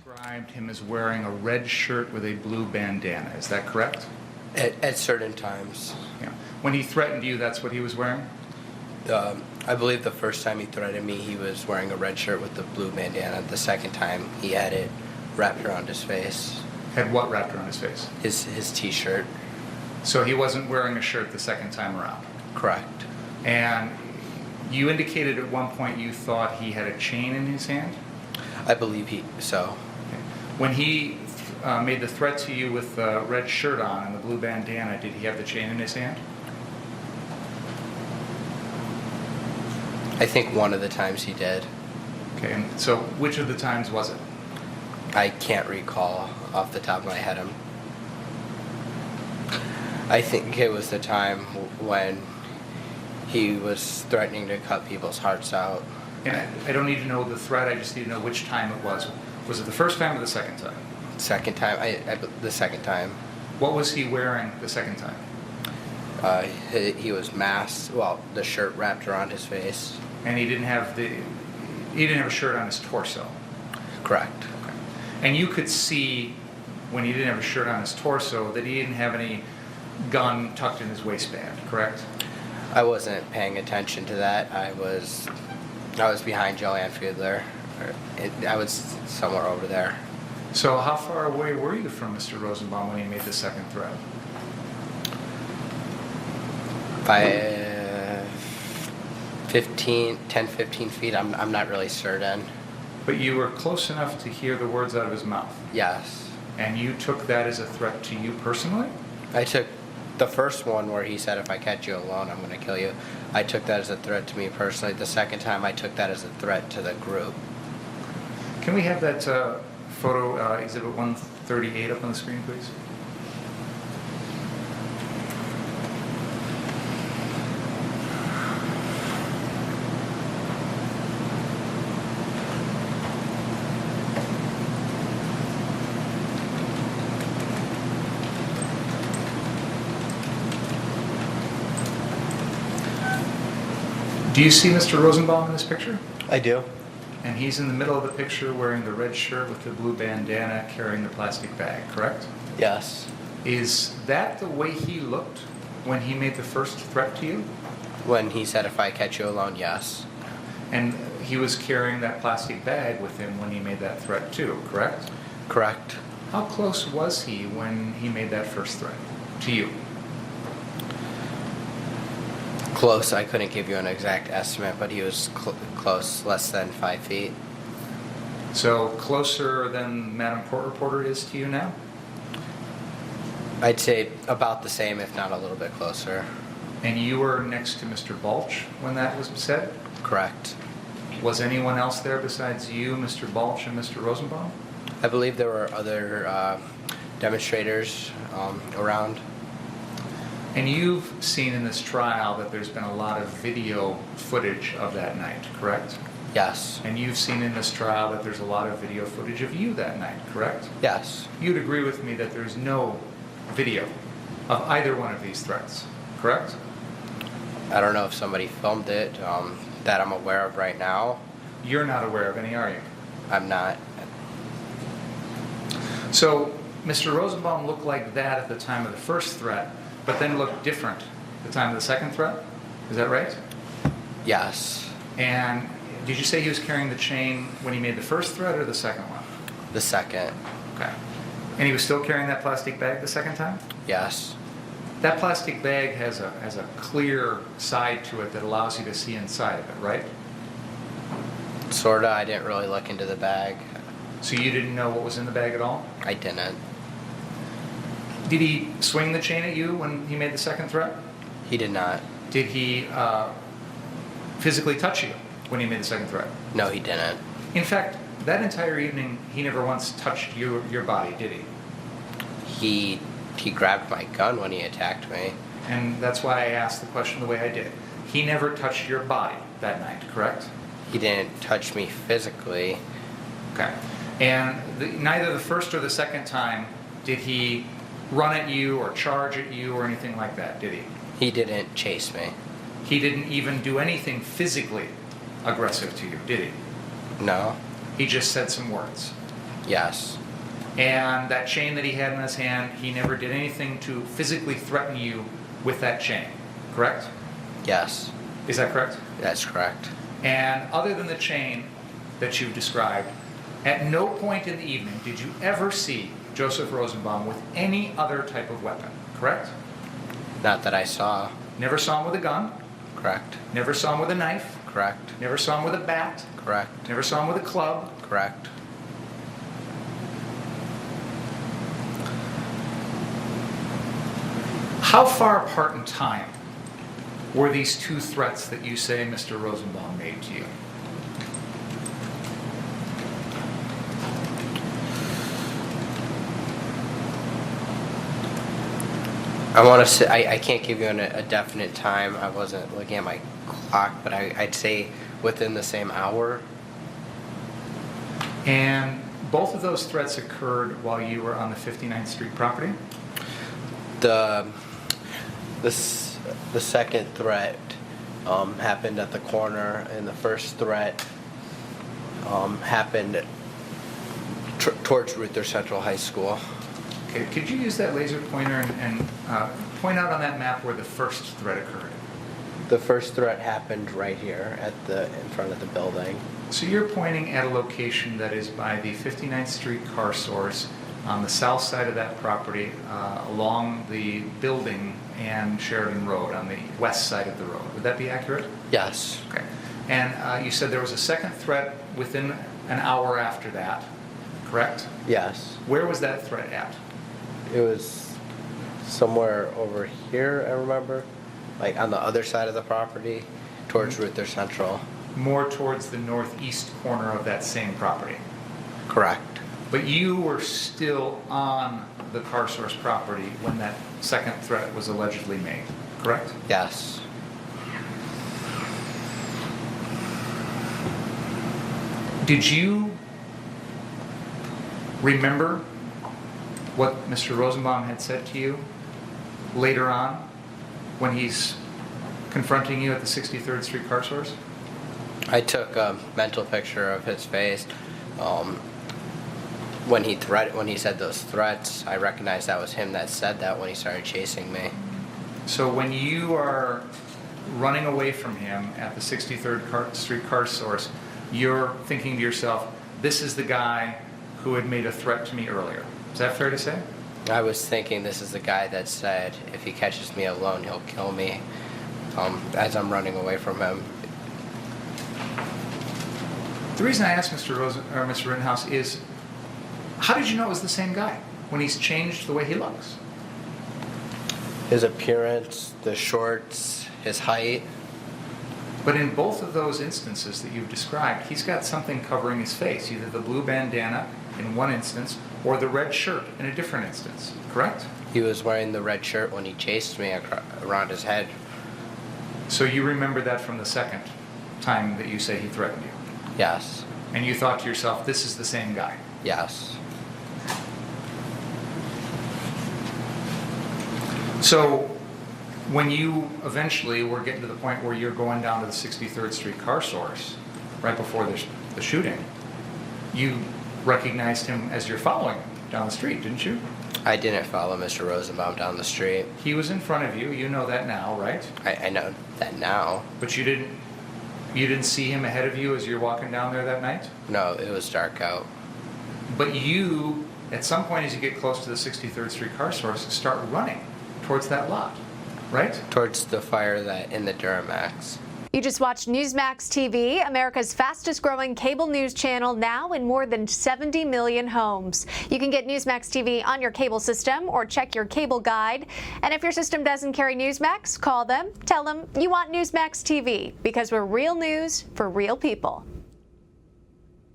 described him as wearing a red shirt with a blue bandana. Is that correct? At certain times. Yeah. When he threatened you, that's what he was wearing? I believe the first time he threatened me, he was wearing a red shirt with the blue bandana. The second time, he had it wrapped around his face. Had what wrapped around his face? His T-shirt. So he wasn't wearing a shirt the second time around? Correct. And you indicated at one point you thought he had a chain in his hand? I believe so. Okay. When he made the threat to you with the red shirt on and the blue bandana, did he have the chain in his hand? I think one of the times he did. Okay, and so which of the times was it? I can't recall off the top of my head. I think it was the time when he was threatening to cut people's hearts out. And I don't need to know the threat, I just need to know which time it was. Was it the first time or the second time? Second time, the second time. What was he wearing the second time? He was masked, well, the shirt wrapped around his face. And he didn't have a shirt on his torso? Correct. Okay. And you could see when he didn't have a shirt on his torso that he didn't have any gun tucked in his waistband, correct? I wasn't paying attention to that. I was behind Joanne Fiedler. I was somewhere over there. So how far away were you from Mr. Rosenbaum when he made the second threat? By 10, 15 feet, I'm not really certain. But you were close enough to hear the words out of his mouth? Yes. And you took that as a threat to you personally? I took the first one where he said, if I catch you alone, I'm going to kill you. I took that as a threat to me personally. The second time, I took that as a threat to the group. Can we have that photo, Exhibit 138 up on the screen, please? Do you see Mr. Rosenbaum in this picture? I do. And he's in the middle of the picture wearing the red shirt with the blue bandana, carrying the plastic bag, correct? Yes. Is that the way he looked when he made the first threat to you? When he said, if I catch you alone, yes. And he was carrying that plastic bag with him when he made that threat too, correct? Correct. How close was he when he made that first threat to you? Close. I couldn't give you an exact estimate, but he was close, less than 5 feet. So closer than Madam Court Reporter is to you now? I'd say about the same, if not a little bit closer. And you were next to Mr. Balch when that was said? Correct. Was anyone else there besides you, Mr. Balch, and Mr. Rosenbaum? I believe there were other demonstrators around. And you've seen in this trial that there's been a lot of video footage of that night, correct? Yes. And you've seen in this trial that there's a lot of video footage of you that night, correct? Yes. You'd agree with me that there's no video of either one of these threats, correct? I don't know if somebody filmed it that I'm aware of right now. You're not aware of any, are you? I'm not. So, Mr. Rosenbaum looked like that at the time of the first threat, but then looked different at the time of the second threat? Is that right? Yes. And did you say he was carrying the chain when he made the first threat or the second one? The second. Okay. And he was still carrying that plastic bag the second time? Yes. That plastic bag has a clear side to it that allows you to see inside of it, right? Sorta. I didn't really look into the bag. So you didn't know what was in the bag at all? I didn't. Did he swing the chain at you when he made the second threat? He did not. Did he physically touch you when he made the second threat? No, he didn't. In fact, that entire evening, he never once touched your body, did he? He grabbed my gun when he attacked me. And that's why I asked the question the way I did. He never touched your body that night, correct? He didn't touch me physically. Okay. And neither the first or the second time did he run at you or charge at you or anything like that, did he? He didn't chase me. He didn't even do anything physically aggressive to you, did he? No. He just said some words. Yes. And that chain that he had in his hand, he never did anything to physically threaten you with that chain, correct? Yes. Is that correct? That's correct. And other than the chain that you've described, at no point in the evening did you ever see Joseph Rosenbaum with any other type of weapon, correct? Not that I saw. Never saw him with a gun? Correct. Never saw him with a knife? Correct. Never saw him with a bat? Correct. Never saw him with a club? Correct. How far apart in time were these two threats that you say Mr. Rosenbaum made to you? I want to say, I can't give you a definite time. I wasn't looking at my clock, but I'd say within the same hour. And both of those threats occurred while you were on the 59th Street property? The second threat happened at the corner, and the first threat happened towards Ruther Central High School. Okay, could you use that laser pointer and point out on that map where the first threat occurred? The first threat happened right here in front of the building. So you're pointing at a location that is by the 59th Street car source on the south side of that property, along the building and Sheridan Road on the west side of the road. Would that be accurate? Yes. Okay. And you said there was a second threat within an hour after that, correct? Yes. Where was that threat at? It was somewhere over here, I remember, like on the other side of the property, towards Ruther Central. More towards the northeast corner of that same property. Correct. But you were still on the car source property when that second threat was allegedly made, correct? Yes. Did you remember what Mr. Rosenbaum had said to you later on when he's confronting you at the 63rd Street car source? I took a mental picture of his face. When he said those threats, I recognized that was him that said that when he started chasing me. So when you are running away from him at the 63rd Street car source, you're thinking to yourself, this is the guy who had made a threat to me earlier. Is that fair to say? I was thinking this is the guy that said if he catches me alone, he'll kill me, as I'm running away from him. The reason I asked Mr. Rittenhouse is, how did you know it was the same guy when he's changed the way he looks? His appearance, the shorts, his height. But in both of those instances that you've described, he's got something covering his face, either the blue bandana in one instance or the red shirt in a different instance, correct? He was wearing the red shirt when he chased me around his head. So you remember that from the second time that you say he threatened you? Yes. And you thought to yourself, this is the same guy? Yes. So when you eventually were getting to the point where you're going down to the 63rd Street car source, right before the shooting, you recognized him as you're following down the street, didn't you? I didn't follow Mr. Rosenbaum down the street. He was in front of you. You know that now, right? I know that now. But you didn't see him ahead of you as you're walking down there that night? No, it was dark out. But you, at some point as you get close to the 63rd Street car source, start running towards that lot, right? Towards the fire that in the Duramax. You just watched Newsmax TV, America's fastest growing cable news channel, now in more than 70 million homes. You can get Newsmax TV on your cable system or check your cable guide. And if your system doesn't carry Newsmax, call them, tell them you want Newsmax TV, because we're real news for real people.